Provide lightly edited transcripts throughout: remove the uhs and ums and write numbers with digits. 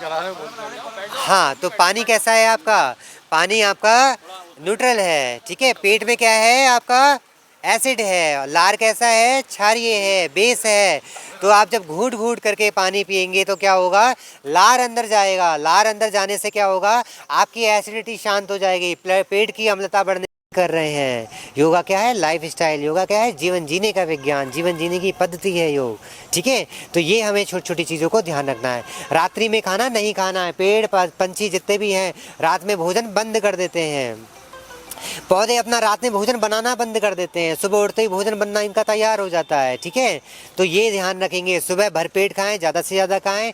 हाँ, तो पानी कैसा है आपका? पानी आपका न्यूट्रल है, ठीक है। पेट में क्या है आपका? एसिड है। लार कैसा है? क्षारीय है, बेस है। तो आप जब घूट घूट करके पानी पिएंगे तो क्या होगा? लार अंदर जाएगा। लार अंदर जाने से क्या होगा? आपकी एसिडिटी शांत हो जाएगी, पेट की अम्लता बढ़ने कर रहे हैं। योगा क्या है? Life style. योगा क्या है? जीवन जीने का विज्ञान, जीवन जीने की पद्धति है योग, ठीक है। तो ये हमें छोटी छोटी चीज़ों को ध्यान रखना है। रात्रि में खाना नहीं खाना है। पेड़ पंछी जितने भी हैं रात में भोजन बंद कर देते हैं। पौधे अपना रात में भोजन बनाना बंद कर देते हैं, सुबह उठते ही भोजन बनना इनका तैयार हो जाता है, ठीक है। तो ये ध्यान रखेंगे, सुबह भरपेट खाएं, ज़्यादा से ज़्यादा खाएं,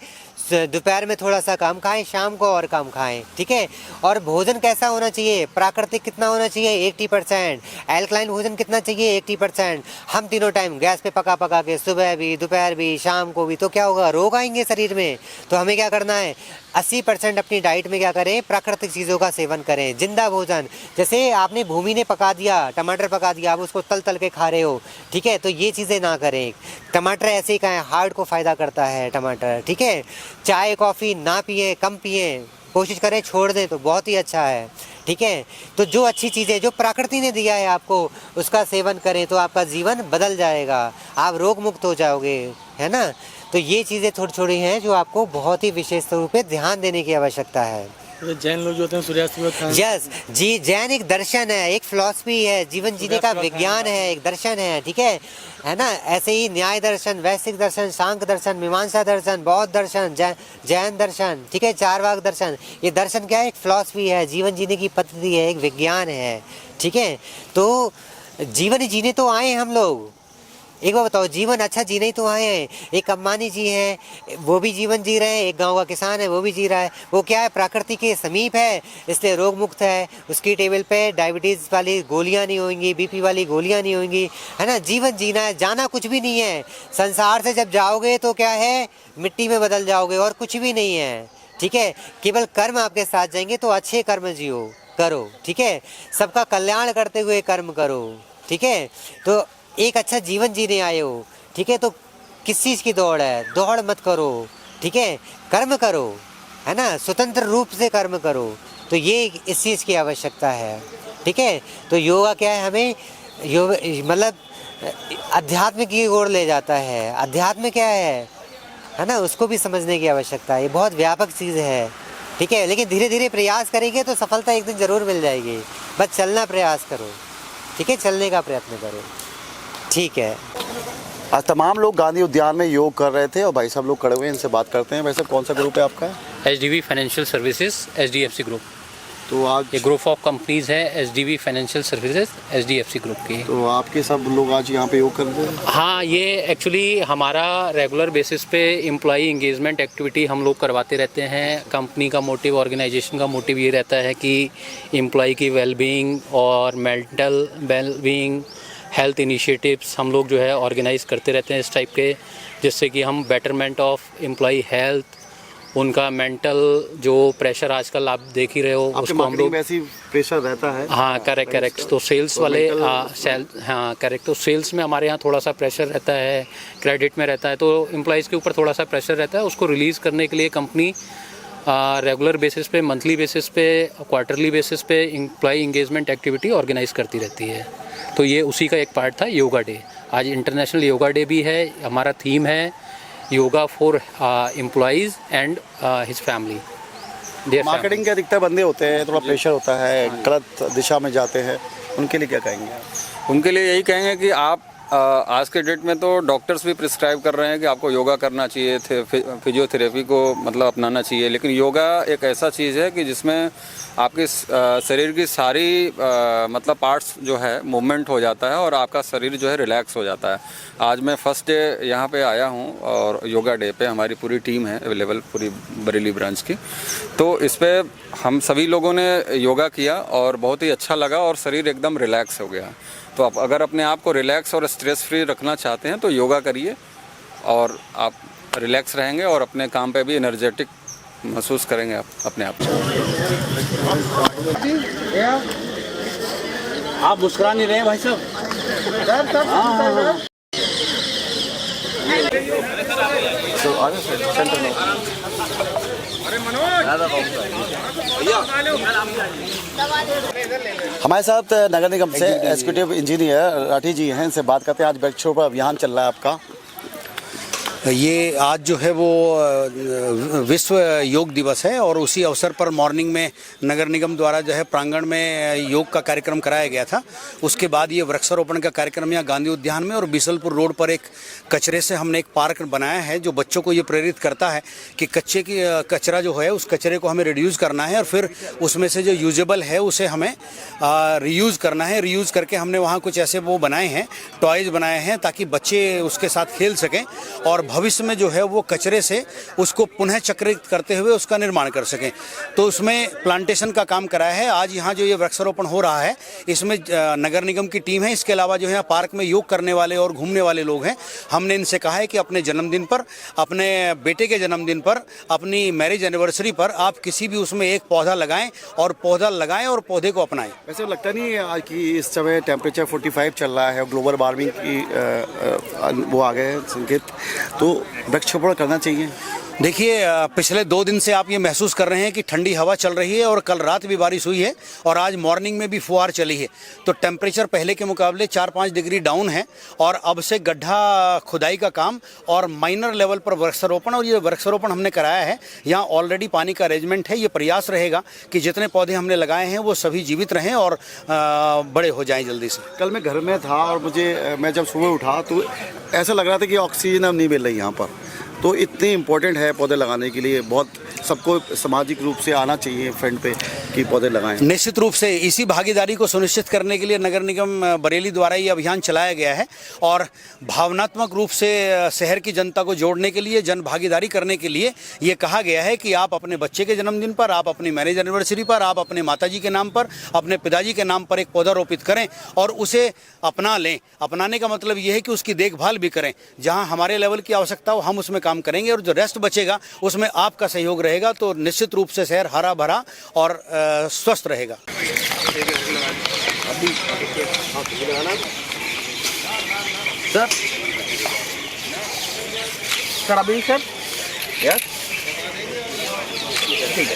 दोपहर में थोड़ा सा कम खाएं, शाम को और कम खाएं, ठीक है। और भोजन कैसा होना चाहिए? प्राकृतिक कितना होना चाहिए? 80%। एल्कलाइन भोजन कितना चाहिए? 80%। हम तीनों टाइम गैस पे पका पका के, सुबह भी, दोपहर भी, शाम को भी, तो क्या होगा? रोग आएंगे शरीर में। तो हमें क्या करना है? 80% अपनी डाइट में क्या करें? प्राकृतिक चीज़ों का सेवन करें, जिंदा भोजन। जैसे आपने भूमि ने पका दिया, टमाटर पका दिया, आप उसको तल तल के खा रहे हो, ठीक है। तो ये चीज़ें ना करें। टमाटर ऐसे ही खाएं, हार्ट को फ़ायदा करता है टमाटर, ठीक है। चाय कॉफ़ी ना पिए, कम पिए, कोशिश करें छोड़ दें तो बहुत ही अच्छा है, ठीक है। तो जो अच्छी चीज़ें जो प्रकृति ने दिया है आपको, उसका सेवन करें तो आपका जीवन बदल जाएगा, आप रोग मुक्त हो जाओगे, है ना। तो ये चीज़ें थोड़ी थोड़ी हैं जो आपको बहुत ही विशेष रूप से ध्यान देने की आवश्यकता है। जैन लोग जो होते हैं सूर्यास्त में खाएं। यस जी, जैन एक दर्शन है, एक फिलॉसफी है, जीवन जीने का विज्ञान है, एक दर्शन है, ठीक है ना। ऐसे ही न्याय दर्शन, वैश्विक दर्शन, सांख्य दर्शन, मीमांसा दर्शन, बौद्ध दर्शन, जैन दर्शन, ठीक है, चारवाक दर्शन। ये दर्शन क्या है? एक फिलॉसफी है, जीवन जीने की पद्धति है, एक विज्ञान है, ठीक है। तो जीवन जीने तो आए हम लोग। एक बार बताओ, जीवन अच्छा जीने ही तो आए हैं। एक अंबानी जी हैं, वो भी जीवन जी रहे हैं, एक गांव का किसान है वो भी जी रहा है। वो क्या है? प्रकृति के समीप है, इसलिए रोग मुक्त है। उसकी टेबल पे डायबिटीज़ वाली गोलियां नहीं होंगी, बीपी वाली गोलियां नहीं होंगी, है ना। जीवन जीना है, जाना कुछ भी नहीं है। संसार से जब जाओगे तो क्या है? मिट्टी में बदल जाओगे और कुछ भी नहीं है, ठीक है। केवल कर्म आपके साथ जाएंगे, तो अच्छे कर्म जियो करो, ठीक है। सबका कल्याण करते हुए कर्म करो, ठीक है। तो एक अच्छा जीवन जीने आए हो, ठीक है। तो किस चीज़ की दौड़ है? दौड़ मत करो, ठीक है। कर्म करो, है ना, स्वतंत्र रूप से कर्म करो। तो ये इस चीज़ की आवश्यकता है, ठीक है। तो योगा क्या है? हमें योग मतलब अध्यात्म की ओर ले जाता है। अध्यात्म क्या है ना, उसको भी समझने की आवश्यकता है। ये बहुत व्यापक चीज़ है, ठीक है। लेकिन धीरे धीरे प्रयास करेंगे तो सफलता एक दिन ज़रूर मिल जाएगी। बस चलना प्रयास करो, ठीक है, चलने का प्रयत्न करो, ठीक है। आज तमाम लोग गांधी उद्यान में योग कर रहे थे और भाई साहब लोग खड़े हुए हैं, इनसे बात करते हैं। वैसे कौन सा ग्रुप है आपका? HDB financial services, HDFC group. तो आज ये ग्रुप ऑफ कंपनीज है HDB financial services HDFC group की। तो आपके सब लोग आज यहाँ पे योग कर रहे हैं? हाँ, ये एक्चुअली हमारा रेगुलर बेसिस पे एम्प्लॉई इंगेजमेंट एक्टिविटी हम लोग करवाते रहते हैं। कंपनी का मोटिव, ऑर्गेनाइजेशन का मोटिव ये रहता है कि एम्प्लॉई की वेलबींग और मेंटल वेलबींग, हेल्थ इनिशिएटिव्स हम लोग जो है ऑर्गेनाइज़ करते रहते हैं इस टाइप के, जिससे कि हम बेटरमेंट ऑफ एम्प्लॉई हेल्थ, उनका मेंटल जो प्रेशर आजकल आप देख ही रहे हो, उसको हम लोग ऐसी प्रेशर रहता है। हाँ, करेक्ट। तो सेल्स वाले हाँ करेक्ट, तो सेल्स में हमारे यहाँ थोड़ा सा प्रेशर रहता है, क्रेडिट में रहता है, तो एम्प्लॉइज़ के ऊपर थोड़ा सा प्रेशर रहता है। उसको रिलीज़ करने के लिए कंपनी रेगुलर बेसिस पे, मंथली बेसिस पे, क्वार्टरली बेसिस पे एम्प्लॉई इंगेजमेंट एक्टिविटी ऑर्गेनाइज करती रहती है। तो ये उसी का एक पार्ट था योगा डे। आज इंटरनेशनल योगा डे भी है। हमारा थीम है yoga for employees and his family. Marketing के अधिकतर बंदे होते हैं, थोड़ा प्रेशर होता है, गलत दिशा में जाते हैं, उनके लिए क्या कहेंगे आप? उनके लिए यही कहेंगे कि आप आज के डेट में तो डॉक्टर्स भी प्रिस्क्राइब कर रहे हैं कि आपको योगा करना चाहिए, फिजियोथेरेपी को मतलब अपनाना चाहिए। लेकिन योगा एक ऐसा चीज़ है कि जिसमें आपके शरीर की सारी मतलब पार्ट्स जो है मूवमेंट हो जाता है और आपका शरीर जो है रिलैक्स हो जाता है। आज मैं फर्स्ट डे यहाँ पे आया हूँ और योगा डे पे हमारी पूरी टीम है अवेलेबल, पूरी बरेली ब्रांच की। तो इस पर हम सभी लोगों ने योगा किया और बहुत ही अच्छा लगा और शरीर एकदम रिलैक्स हो गया। तो आप अगर अपने आप को रिलैक्स और स्ट्रेस फ्री रखना चाहते हैं तो योगा करिए और आप रिलैक्स रहेंगे और अपने काम पे भी एनर्जेटिक महसूस करेंगे आप अपने आप। आप मुस्कुरा नहीं रहे हैं भाई साहब। तो आगे सेंटर में हमारे साथ नगर निगम से एग्जीक्यूटिव इंजीनियर राठी जी हैं, इनसे बात करते हैं। आज वृक्षारोपण अभियान चल रहा है आपका। ये आज जो है वो विश्व योग दिवस है और उसी अवसर पर मॉर्निंग में नगर निगम द्वारा जो है प्रांगण में योग का कार्यक्रम कराया गया था। उसके बाद ये वृक्षारोपण का कार्यक्रम यहाँ गांधी उद्यान में और बीसलपुर रोड पर एक कचरे से हमने एक पार्क बनाया है, जो बच्चों को ये प्रेरित करता है कि कचरा जो है उस कचरे को हमें रिड्यूस करना है और फिर उसमें से जो यूजेबल है उसे हमें रीयूज़ करना है। रीयूज़ करके हमने वहाँ कुछ ऐसे वो बनाए हैं, टॉयज़ बनाए हैं, ताकि बच्चे उसके साथ खेल सकें और भविष्य में जो है वो कचरे से उसको पुनः चक्रित करते हुए उसका निर्माण कर सकें। तो उसमें प्लांटेशन का काम कराया है। आज यहाँ जो ये वृक्षारोपण हो रहा है इसमें नगर निगम की टीम है, इसके अलावा जो है पार्क में योग करने वाले और घूमने वाले लोग हैं। हमने इनसे कहा है कि अपने जन्मदिन पर, अपने बेटे के जन्मदिन पर, अपनी मैरिज एनिवर्सरी पर आप किसी भी उसमें एक पौधा लगाएं और पौधे को अपनाएं। वैसे लगता नहीं है आज की इस समय टेम्परेचर 45 चल रहा है, ग्लोबल वार्मिंग की वो आ गए संकेत, तो वृक्षारोपण करना चाहिए? देखिए, पिछले 2 दिन से आप ये महसूस कर रहे हैं कि ठंडी हवा चल रही है और कल रात भी बारिश हुई है और आज मॉर्निंग में भी फुहार चली है। तो टेम्परेचर पहले के मुकाबले 4-5 डिग्री डाउन है और अब से गड्ढा खुदाई का काम और माइनर लेवल पर वृक्षारोपण, और ये वृक्षारोपण हमने कराया है। यहाँ ऑलरेडी पानी का अरेंजमेंट है। ये प्रयास रहेगा कि जितने पौधे हमने लगाए हैं वो सभी जीवित रहें और बड़े हो जाएँ जल्दी से। कल मैं घर में था और मैं जब सुबह उठा तो ऐसा लग रहा था कि ऑक्सीजन अब नहीं मिल रही यहाँ पर। तो इतने इम्पोर्टेंट है पौधे लगाने के लिए, बहुत सबको सामाजिक रूप से आना चाहिए फ्रंट पे कि पौधे लगाएं। निश्चित रूप से इसी भागीदारी को सुनिश्चित करने के लिए नगर निगम बरेली द्वारा ये अभियान चलाया गया है और भावनात्मक रूप से शहर की जनता को जोड़ने के लिए, जन भागीदारी करने के लिए ये कहा गया है कि आप अपने बच्चे के जन्मदिन पर, आप अपनी मैरिज एनिवर्सरी पर, आप अपने माताजी के नाम पर, अपने पिताजी के नाम पर एक पौधा रोपित करें और उसे अपना लें। अपनाने का मतलब ये है कि उसकी देखभाल भी करें। जहाँ हमारे लेवल की आवश्यकता हो हम उसमें काम करेंगे और जो रेस्ट बचेगा उसमें आपका सहयोग रहेगा। तो निश्चित रूप से शहर हरा भरा और स्वस्थ रहेगा। सर अभी सर यस ठीक है।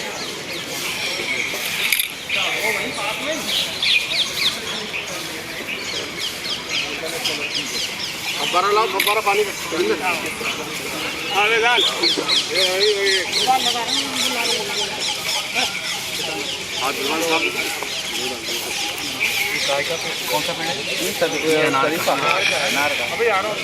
फब्बारा लाओ, फब्बारा पानी कौन सा पेड़ है? अनार का। अभी आ रहा हूँ।